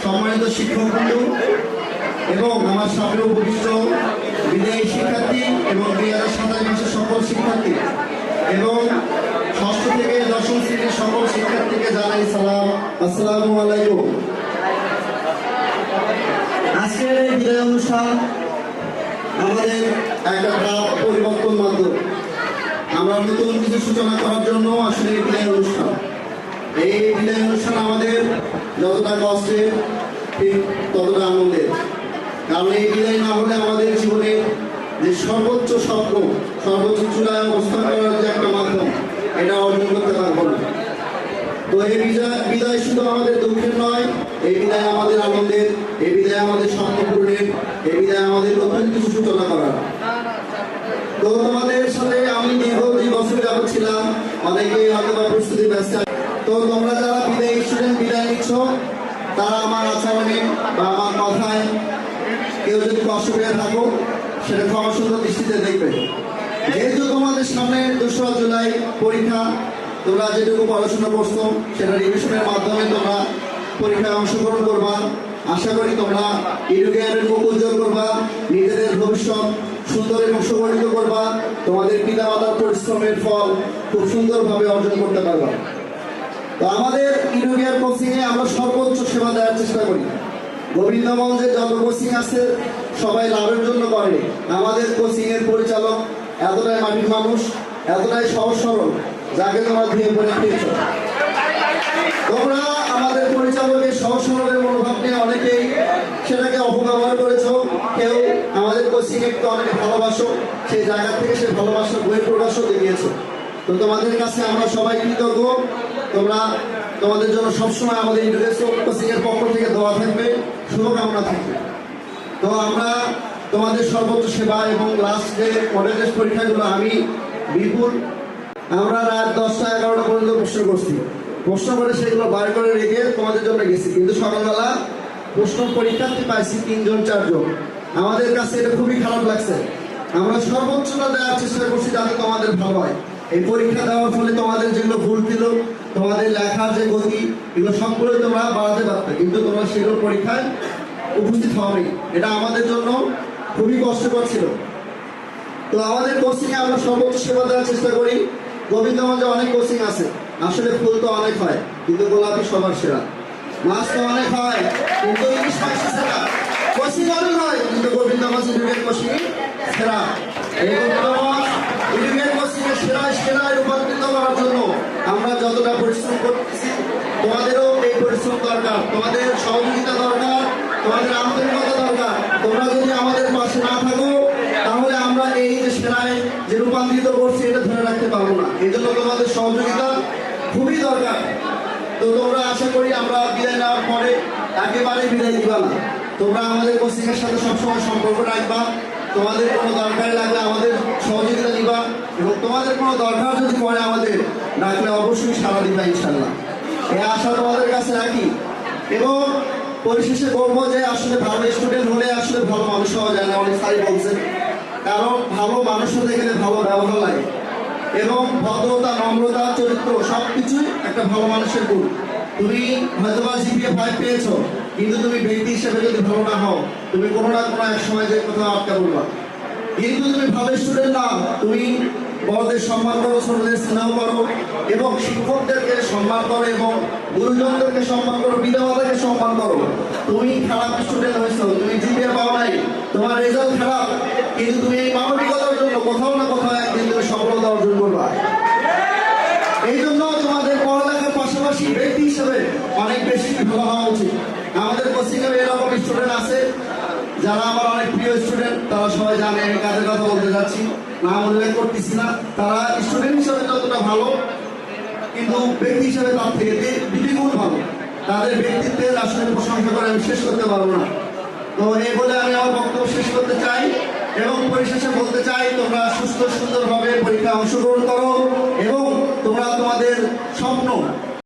সম্মানিত শিক্ষকবৃন্দ এবং আমার সামনে উপবিষ্ট বিদায়ী শিক্ষার্থী এবং 2027 মাসের সকল শিক্ষার্থী এবং ষষ্ঠ থেকে দশম শ্রেণীর সকল শিক্ষার্থীকে জানাই সালাম, আসসালামু আলাইকুম। আজকের এই বিদায় অনুষ্ঠান আমাদের একটা ধাপ পরিবর্তন মাধ্যম। আমরা নতুন কিছু সূচনা করার জন্য আসলে এই বিদায় অনুষ্ঠান। এই বিদায় অনুষ্ঠান আমাদের যতটা কষ্টের ঠিক ততটা আনন্দের, কারণ এই বিদায় না হলে আমাদের জীবনের যে সর্বোচ্চ স্বপ্ন, সর্বোচ্চ চূড়ায় অবস্থান করার যে একটা মাধ্যম, এটা অর্জন করতে পারবো না। তো এই বিদায় শুধু আমাদের দুঃখের নয়, এই বিদায় আমাদের আনন্দের, এই বিদায় আমাদের স্বপ্ন পূরণের, এই বিদায় আমাদের নতুন কিছু সূচনা করার। তো তোমাদের সাথে আমি দীর্ঘ 2 বছর যাবত ছিলাম, অনেকে হয়তো প্রস্তুতি ব্যস্ত। তো তোমরা যারা বিদায় স্টুডেন্ট বিদায় নিচ্ছ, তারা আমার আচরণে বা আমার কথায় কেউ যদি কষ্ট পেয়ে থাকো, সেটা ক্ষমা সুন্দর দৃষ্টিতে দেখবে। যেহেতু তোমাদের সামনে 2রা জুলাই পরীক্ষা, তোমরা যেটুকু পড়াশোনা করছো সেটা রিভিশনের মাধ্যমে তোমরা পরীক্ষায় অংশগ্রহণ করবা। আশা করি তোমরা এডুকেশনের মুখ উজ্জ্বল করবা, নিজেদের ভবিষ্যৎ সুন্দর এবং সুগঠিত করবা, তোমাদের পিতামাতার পরিশ্রমের ফল খুব সুন্দরভাবে অর্জন করতে পারবা। তো আমাদের এডুকেশন কোচিংয়ে আমরা সর্বোচ্চ সেবা দেওয়ার চেষ্টা করি। গোবিন্দগঞ্জে যত কোচিং আছে সবাই লাভের জন্য করে। আমাদের কোচিংয়ের পরিচালক এতটাই মাটির মানুষ, এতটাই সহজ সরল, যাকে তোমরা ধুয়ে পড়ে পেয়েছ। তোমরা আমাদের পরিচালকের সহজ সরলের মনোভাব নিয়ে অনেকেই সেটাকে অপব্যবহার করেছ। কেউ আমাদের কোচিংয়ে একটু অনেকে ভালোবাসো, সেই জায়গা থেকে সে ভালোবাসার বইয়ের প্রকাশও দেখিয়েছ। তো তোমাদের কাছে আমরা সবাই কৃতজ্ঞ। তোমরা তোমাদের জন্য সবসময় আমাদের এডুকেশন কোচিংয়ের পক্ষ থেকে দোয়া থাকবে, শুভকামনা থাকবে। তো আমরা তোমাদের সর্বোচ্চ সেবা এবং লাস্ট যে মডেল টেস্ট পরীক্ষাগুলো আমি বিপুল, আমরা রাত 10টা 11টা পর্যন্ত প্রশ্ন করে সেগুলো বার করে রেখে তোমাদের জন্য গেছি। কিন্তু সকালবেলা প্রশ্ন পরীক্ষার্থী পাইছি 3 জন 4 জন। আমাদের কাছে এটা খুবই খারাপ লাগছে। আমরা সর্বোচ্চটা দেওয়ার চেষ্টা করছি যাতে তোমাদের ভালো হয়। এই পরীক্ষা দেওয়ার ফলে তোমাদের যেগুলো ভুল ছিল, তোমাদের লেখার যে গতি, এগুলো সবগুলোই তোমরা বাড়াতে পারতে, কিন্তু তোমরা সেগুলো পরীক্ষায় উপস্থিত হওনি। এটা আমাদের জন্য খুবই কষ্টকর ছিল। তো আমাদের কোচিংয়ে আমরা সর্বোচ্চ সেবা দেওয়ার চেষ্টা করি। গোবিন্দগঞ্জে অনেক কোচিং আছে, আসলে ফুল তো অনেক হয় কিন্তু গোলাপি সবার সেরা। মাছ তো অনেক হয় কিন্তু ইলিশ মাছ সেরা। কোচিং অনেক হয় কিন্তু গোবিন্দগঞ্জ এডুকেশন কোচিং সেরা। এই গোবিন্দগঞ্জ এডুকেশন কোচিংয়ে সেরায় রূপান্তরিত করার জন্য আমরা যতটা পরিশ্রম করতেছি, তোমাদেরও এই পরিশ্রম দরকার, তোমাদের সহযোগিতা দরকার, তোমাদের আন্তরিকতা দরকার। তোমরা যদি আমাদের পাশে না থাকো, তাহলে আমরা এই যে সেরায় যে রূপান্তরিত করছি এটা ধরে রাখতে পারবো না। এই জন্য তোমাদের সহযোগিতা খুবই দরকার। তো তোমরা আশা করি আমরা বিদায় নেওয়ার পরে একেবারে বিদায় দিবা না। তোমরা আমাদের কোচিংয়ের সাথে সবসময় সম্পর্ক রাখবা। তোমাদের কোনো দরকার লাগলে আমাদের সহযোগিতা দিবা, এবং তোমাদের কোনো দরকার যদি পড়ে আমাদের ডাকলে অবশ্যই সাড়া দিবা ইনশাল্লাহ। এই আশা তোমাদের কাছে রাখি। এবং পরিশেষে বলবো যে আসলে ভালো স্টুডেন্ট হলে আসলে ভালো মানুষ হওয়া যায় না, অনেক সাই বলছেন। কারণ ভালো মানুষ হতে গেলে ভালো ব্যবহার লাগে, এবং ভদ্রতা, নম্রতা, চরিত্র সবকিছুই একটা ভালো মানুষের গুণ। তুমি হয়তোবা জিপিএ 5 পেয়েছো, কিন্তু তুমি ব্যক্তি হিসেবে যদি ভালো না হও, তুমি কোনো না কোনো এক সময় যে কোথাও আটকা পড়বা। কিন্তু তুমি ভালো স্টুডেন্ট না, তুমি বড়দের সম্মান করো, ছোটদের স্নেহ করো, এবং শিক্ষকদেরকে সম্মান করো, এবং গুরুজনদেরকে সম্মান করো, পিতামাতাকে সম্মান করো। তুমি খারাপ স্টুডেন্ট হয়েছো, তুমি জিপিএ পাও নাই, তোমার রেজাল্ট খারাপ, কিন্তু তুমি এই মানবিকতার জন্য কোথাও না কোথাও একদিন তুমি সফলতা অর্জন করবা। এই জন্য তোমাদের পড়ালেখার পাশাপাশি ব্যক্তি হিসেবে অনেক বেশি ভালো হওয়া উচিত। আমাদের কোচিংয়ে এরকম স্টুডেন্ট আছে যারা আমার অনেক প্রিয় স্টুডেন্ট, তারা সবাই জানে আমি কাদের কথা বলতে যাচ্ছি, নাম উল্লেখ করতেছি না। তারা স্টুডেন্ট হিসেবে যতটা ভালো, কিন্তু ব্যক্তি হিসেবে তার থেকে 2 গুণ ভালো। তাদের ব্যক্তিত্বের আসলে প্রশংসা করে আমি শেষ করতে পারবো না। তো এই বলে আমি আমার বক্তব্য শেষ করতে চাই, এবং পরিশেষে বলতে চাই তোমরা সুস্থ সুন্দরভাবে পরীক্ষায় অংশগ্রহণ করো, এবং তোমরা তোমাদের স্বপ্ন